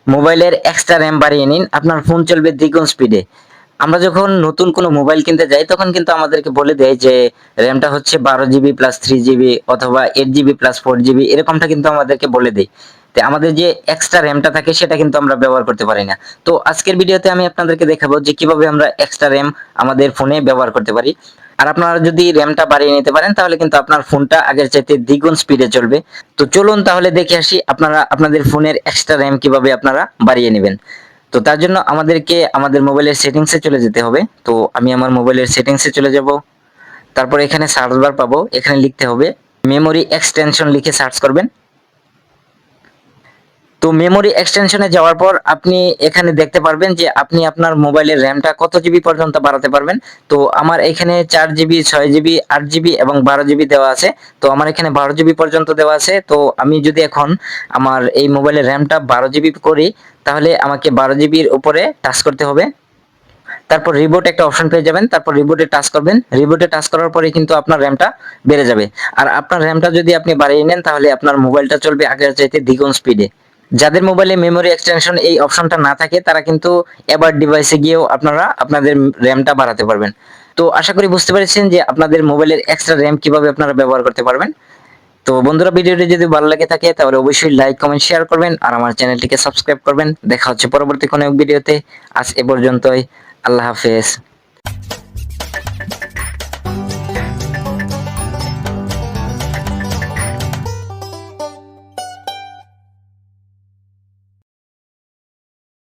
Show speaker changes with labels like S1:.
S1: মোবাইলের extra RAM বাড়িয়ে নিন, আপনার ফোন চলবে দ্বিগুণ স্পিডে। আমরা যখন নতুন কোনো মোবাইল কিনতে যাই তখন কিন্তু আমাদেরকে বলে দেয় যে র্যামটা হচ্ছে 12 জিবি প্লাস 3 জিবি অথবা 8 জিবি প্লাস 4 জিবি, এরকমটা কিন্তু আমাদেরকে বলে দেয়। তো আমাদের যে এক্সট্রা র্যামটা থাকে সেটা কিন্তু আমরা ব্যবহার করতে পারি না। তো আজকের ভিডিওতে আমি আপনাদেরকে দেখাবো যে কিভাবে আমরা এক্সট্রা র্যাম আমাদের ফোনে ব্যবহার করতে পারি। আর আপনারা যদি র্যামটা বাড়িয়ে নিতে পারেন তাহলে কিন্তু আপনার ফোনটা আগের চাইতে দ্বিগুণ স্পিডে চলবে। তো চলুন তাহলে দেখে আসি আপনারা আপনাদের ফোনের এক্সট্রা র্যাম কিভাবে আপনারা বাড়িয়ে নেবেন। তো তার জন্য আমাদেরকে আমাদের মোবাইলের সেটিংসে চলে যেতে হবে। তো আমি আমার মোবাইলের সেটিংসে চলে যাব। তারপর এখানে সার্চ বার পাবো, এখানে লিখতে হবে মেমোরি এক্সটেনশন, লিখে সার্চ করবেন। তো মেমোরি এক্সটেনশনে যাওয়ার পর আপনি এখানে দেখতে পারবেন যে আপনি আপনার মোবাইলের র্যামটা কত জিবি পর্যন্ত বাড়াতে পারবেন। তো আমার এখানে 4 জিবি, 6 জিবি, 8 জিবি এবং 12 জিবি দেওয়া আছে। তো আমার এখানে 12 জিবি পর্যন্ত দেওয়া আছে। তো আমি যদি এখন আমার এই মোবাইলের র্যামটা 12 জিবি করি তাহলে আমাকে 12 জিবির উপরে টাচ করতে হবে। তারপর রিবুট একটা অপশন পেয়ে যাবেন, তারপর রিবুটে টাচ করবেন। রিবুটে টাচ করার পরে কিন্তু আপনার র্যামটা বেড়ে যাবে। আর আপনার র্যামটা যদি আপনি বাড়িয়ে নেন তাহলে আপনার মোবাইলটা চলবে আগের চাইতে দ্বিগুণ স্পিডে। যাদের মোবাইলে মেমোরি এক্সটেনশন এই অপশনটা না থাকে তারা কিন্তু এবার ডিভাইসে গিয়েও আপনারা আপনাদের র্যামটা বাড়াতে পারবেন। তো আশা করি বুঝতে পেরেছেন যে আপনাদের মোবাইলের এক্সট্রা র্যাম কিভাবে আপনারা ব্যবহার করতে পারবেন। তো বন্ধুরা, ভিডিওটি যদি ভালো লাগে থাকে তাহলে অবশ্যই লাইক, কমেন্ট, শেয়ার করবেন আর আমার চ্যানেলটিকে সাবস্ক্রাইব করবেন। দেখা হচ্ছে পরবর্তী কোনো ভিডিওতে। আজ এ পর্যন্তই। আল্লাহ হাফেজ।